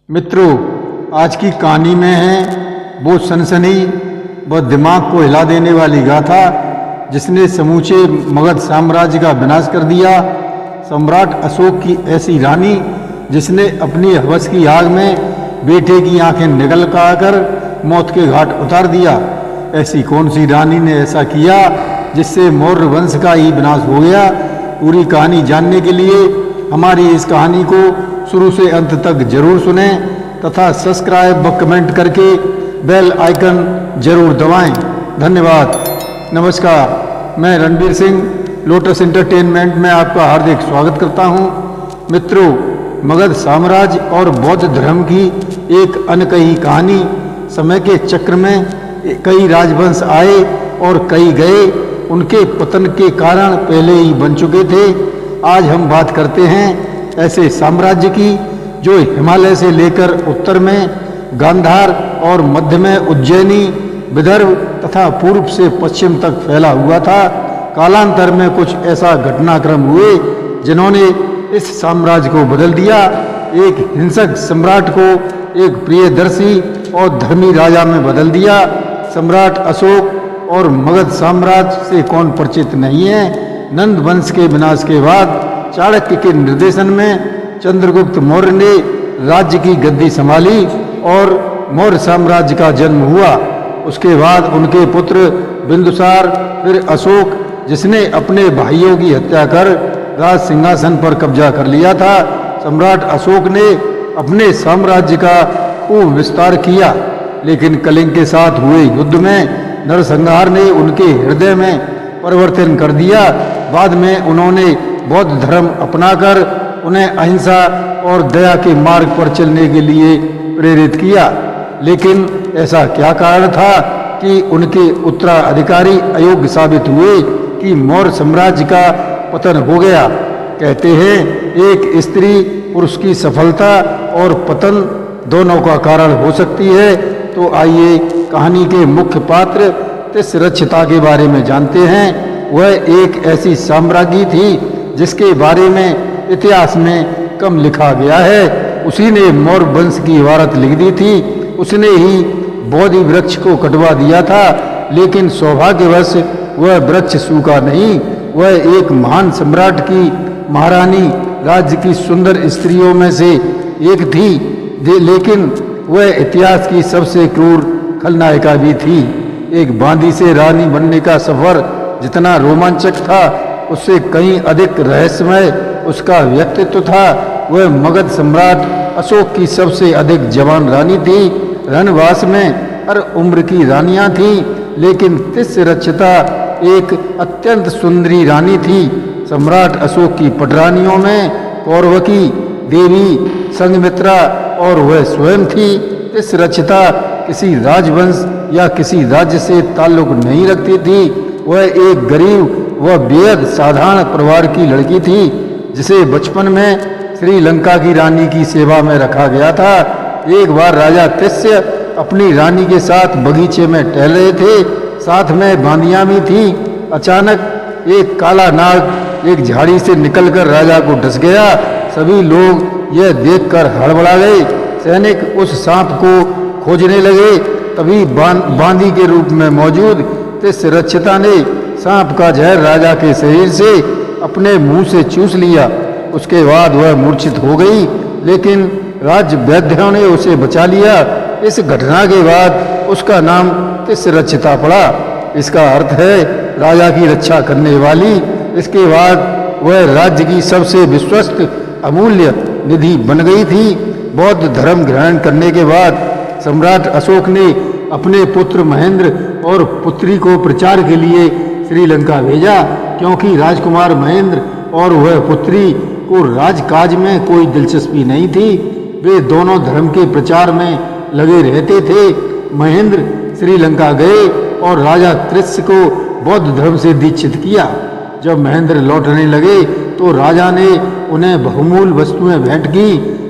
मित्रों, आज की कहानी में है वो सनसनी व दिमाग को हिला देने वाली गाथा जिसने समूचे मगध साम्राज्य का विनाश कर दिया। सम्राट अशोक की ऐसी रानी जिसने अपनी हवस की आग में बेटे की आंखें निगल कर मौत के घाट उतार दिया। ऐसी कौन सी रानी ने ऐसा किया जिससे मौर्य वंश का ही विनाश हो गया? पूरी कहानी जानने के लिए हमारी इस कहानी को शुरू से अंत तक जरूर सुनें तथा सब्सक्राइब व कमेंट करके बेल आइकन जरूर दबाएं। धन्यवाद। नमस्कार, मैं रणबीर सिंह लोटस एंटरटेनमेंट में आपका हार्दिक स्वागत करता हूं। मित्रों, मगध साम्राज्य और बौद्ध धर्म की एक अनकही कहानी। समय के चक्र में कई राजवंश आए और कई गए। उनके पतन के कारण पहले ही बन चुके थे। आज हम बात करते हैं ऐसे साम्राज्य की जो हिमालय से लेकर उत्तर में गांधार और मध्य में उज्जैनी, विदर्भ तथा पूर्व से पश्चिम तक फैला हुआ था। कालांतर में कुछ ऐसा घटनाक्रम हुए जिन्होंने इस साम्राज्य को बदल दिया। एक हिंसक सम्राट को एक प्रियदर्शी और धर्मी राजा में बदल दिया। सम्राट अशोक और मगध साम्राज्य से कौन परिचित नहीं है? नंद वंश के विनाश के बाद चाणक्य के निर्देशन में चंद्रगुप्त मौर्य ने राज्य की गद्दी संभाली और मौर्य साम्राज्य का जन्म हुआ। उसके बाद उनके पुत्र बिंदुसार, फिर अशोक जिसने अपने भाइयों की हत्या कर राज सिंहासन पर कब्जा कर लिया था। सम्राट अशोक ने अपने साम्राज्य का खूब विस्तार किया, लेकिन कलिंग के साथ हुए युद्ध में नरसंहार ने उनके हृदय में परिवर्तन कर दिया। बाद में उन्होंने बौद्ध धर्म अपनाकर उन्हें अहिंसा और दया के मार्ग पर चलने के लिए प्रेरित किया। लेकिन ऐसा क्या कारण था कि उनके उत्तराधिकारी अयोग्य साबित हुए कि मौर्य साम्राज्य का पतन हो गया? कहते हैं एक स्त्री पुरुष की सफलता और पतन दोनों का कारण हो सकती है। तो आइए कहानी के मुख्य पात्र तिस्रक्षिता के बारे में जानते हैं। वह एक ऐसी साम्राज्ञी थी जिसके बारे में इतिहास में कम लिखा गया है। उसी ने मौर्य वंश की इबारत लिख दी थी। उसने ही बोधि वृक्ष को कटवा दिया था, लेकिन सौभाग्यवश वह वृक्ष सूखा नहीं। वह एक महान सम्राट की महारानी राज्य की सुंदर स्त्रियों में से एक थी, लेकिन वह इतिहास की सबसे क्रूर खलनायिका भी थी। एक बांदी से रानी बनने का सफर जितना रोमांचक था, उससे कहीं अधिक रहस्यमय उसका व्यक्तित्व था। वह मगध सम्राट अशोक की सबसे अधिक जवान रानी थी। रणवास में हर उम्र की रानियां थीं, लेकिन तिस्रक्षिता एक अत्यंत सुंदरी रानी थी। सम्राट अशोक की पटरानियों में कौरवकी देवी, संघमित्रा और वह स्वयं थी। तिस्रक्षिता किसी राजवंश या किसी राज्य से ताल्लुक नहीं रखती थी। वह एक गरीब व बेहद साधारण परिवार की लड़की थी जिसे बचपन में श्रीलंका की रानी की सेवा में रखा गया था। एक बार राजा तिस्य अपनी रानी के साथ बगीचे में टहल रहे थे, साथ में बांदियां भी थी। अचानक एक काला नाग एक झाड़ी से निकलकर राजा को डस गया। सभी लोग यह देखकर हड़बड़ा गए। सैनिक उस सांप को खोजने लगे। तभी बांदी के रूप में मौजूद तिस्रक्षिता ने सांप का जहर राजा के शरीर से अपने मुंह से चूस लिया। उसके बाद वह मूर्छित हो गई, लेकिन राज्य वैद्यों ने उसे बचा लिया। इस घटना के बाद उसका नाम तिस्रक्षिता पड़ा। इसका अर्थ है राजा की रक्षा करने वाली। इसके बाद वह राज्य की सबसे विश्वस्त अमूल्य निधि बन गई थी। बौद्ध धर्म ग्रहण करने के बाद सम्राट अशोक ने अपने पुत्र महेंद्र और पुत्री को प्रचार के लिए श्रीलंका भेजा, क्योंकि राजकुमार महेंद्र और वह पुत्री को राजकाज में कोई दिलचस्पी नहीं थी। वे दोनों धर्म के प्रचार में लगे रहते थे। महेंद्र श्रीलंका गए और राजा तिस्य को बौद्ध धर्म से दीक्षित किया। जब महेंद्र लौटने लगे तो राजा ने उन्हें बहुमूल्य वस्तुएं भेंट की।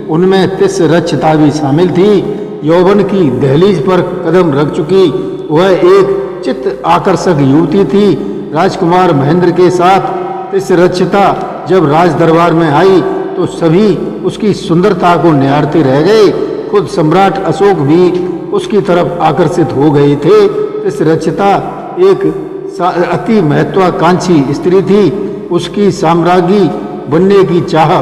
उनमें तिस्रक्षिता भी शामिल थी। यौवन की दहलीज पर कदम रख चुकी वह एक चित्त आकर्षक युवती थी। राजकुमार महेंद्र के साथ तिस्रक्षिता जब राज दरबार में आई तो सभी उसकी सुंदरता को निहारते रह गए। खुद सम्राट अशोक भी उसकी तरफ आकर्षित हो गए थे। तिस्रक्षिता एक अति महत्वाकांक्षी स्त्री थी। उसकी साम्राज्ञी बनने की चाह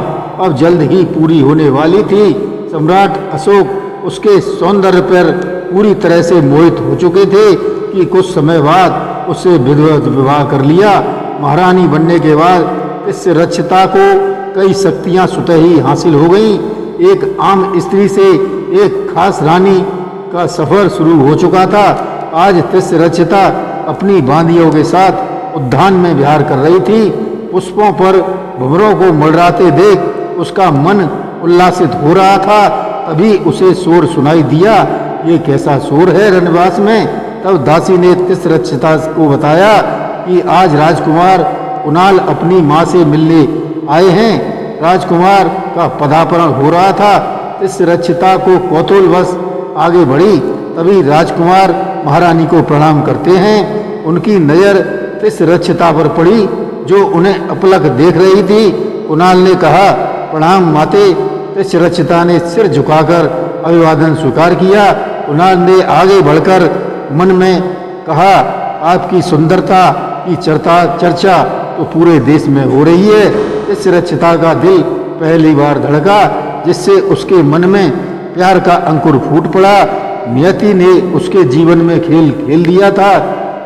अब जल्द ही पूरी होने वाली थी। सम्राट अशोक उसके सौंदर्य पर पूरी तरह से मोहित हो चुके थे कि कुछ समय बाद उससे विधिवत विवाह कर लिया। महारानी बनने के बाद तिस्रक्षिता को कई शक्तियां स्वतः ही हासिल हो गईं। एक आम स्त्री से एक खास रानी का सफर शुरू हो चुका था। आज तिस्रक्षिता अपनी बांदियों के साथ उद्यान में विहार कर रही थी। पुष्पों पर भंवरों को मंडराते देख उसका मन उल्लासित हो रहा था। तभी उसे शोर सुनाई दिया। ये कैसा शोर है रनवास में? तब दासी ने तिस्रक्षिता को बताया कि आज राजकुमार कुणाल अपनी माँ से मिलने आए हैं। राजकुमार का पदार्पण हो रहा था। तिस्रक्षिता को कौतूहलवश आगे बढ़ी। तभी राजकुमार महारानी को प्रणाम करते हैं। उनकी नज़र तिस्रक्षिता पर पड़ी जो उन्हें अपलक देख रही थी। कुणाल ने कहा, प्रणाम माते। तिस्रक्षिता ने सिर झुकाकर अभिवादन स्वीकार किया। कुणाल ने आगे बढ़कर मन में कहा, आपकी सुंदरता की चर्चा तो पूरे देश में हो रही है। तिस्रक्षिता का दिल पहली बार धड़का, जिससे उसके मन में प्यार का अंकुर फूट पड़ा। नियति ने उसके जीवन में खेल खेल दिया था।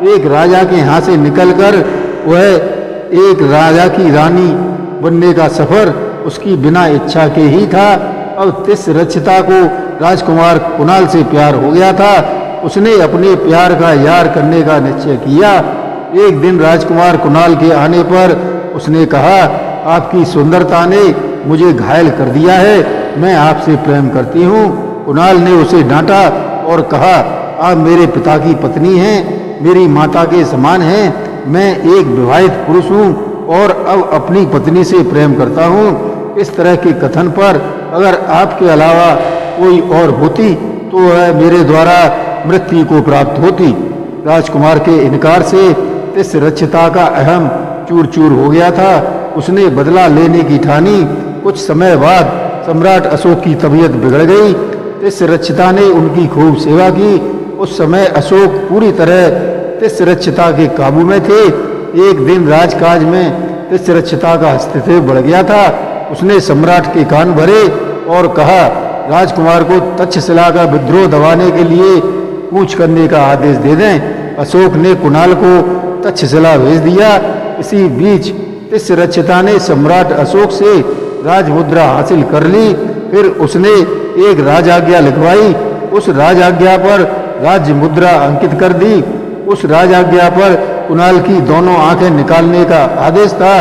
एक राजा के यहाँ से निकलकर वह एक राजा की रानी बनने का सफर उसकी बिना इच्छा के ही था। अब तिस्रक्षिता को राजकुमार कुणाल से प्यार हो गया था। उसने अपने प्यार का यार करने का निश्चय किया। एक दिन राजकुमार कुणाल के आने पर उसने कहा, आपकी सुंदरता ने मुझे घायल कर दिया है। मैं आपसे प्रेम करती हूँ। कुणाल ने उसे डांटा और कहा, आप मेरे पिता की पत्नी हैं, मेरी माता के समान हैं। मैं एक विवाहित पुरुष हूँ और अब अपनी पत्नी से प्रेम करता हूँ। इस तरह के कथन पर अगर आपके अलावा कोई और होती तो वह मेरे द्वारा मृत्यु को प्राप्त होती। राजकुमार के इनकार से तिस्रक्षिता का अहम चूर चूर हो गया था। उसने बदला लेने की ठानी। कुछ समय बाद सम्राट अशोक की तबीयत बिगड़ गई। तिस्रक्षिता ने उनकी खूब सेवा की। उस समय अशोक पूरी तरह तिस्रक्षिता के काबू में थे। एक दिन राजकाज में तिस्रक्षिता का हस्तक्षेप बढ़ गया था। उसने सम्राट के कान भरे और कहा, राजकुमार को तक्षशिला का विद्रोह दबाने के लिए कूच करने का आदेश दे दें। अशोक ने कुणाल को तक्षशिला भेज दिया। इसी बीच तिस्रक्षिता ने सम्राट अशोक से राजमुद्रा हासिल कर ली। फिर उसने एक राजाज्ञा लिखवाई। उस राजाज्ञा पर राज्य मुद्रा अंकित कर दी। उस राजाज्ञा पर कुणाल की दोनों आंखें निकालने का आदेश था।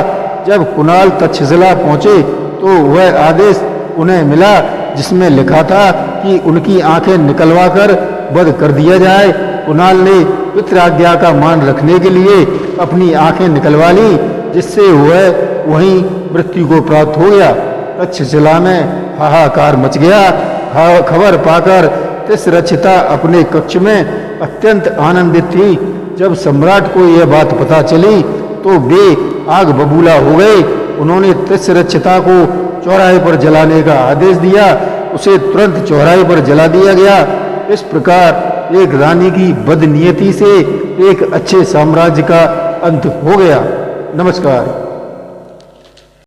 जब कुणाल तक्षशिला पहुंचे तो वह आदेश उन्हें मिला जिसमें लिखा था कि उनकी आंखें निकलवाकर वध कर दिया जाए। कुणाल ने पितराज्ञा का मान रखने के लिए अपनी आंखें निकलवा ली, जिससे वह वहीं मृत्यु को प्राप्त हो गया। तक्षशिला में हाहाकार मच गया। खबर पाकर तिस्रक्षिता अपने कक्ष में अत्यंत आनंदित थी। जब सम्राट को यह बात पता चली तो वे आग बबूला हो गए। उन्होंने तिस्रक्षिता को चौराहे पर जलाने का आदेश दिया। उसे तुरंत चौराहे पर जला दिया गया। इस प्रकार एक रानी की बदनीयती से एक अच्छे साम्राज्य का अंत हो गया। नमस्कार।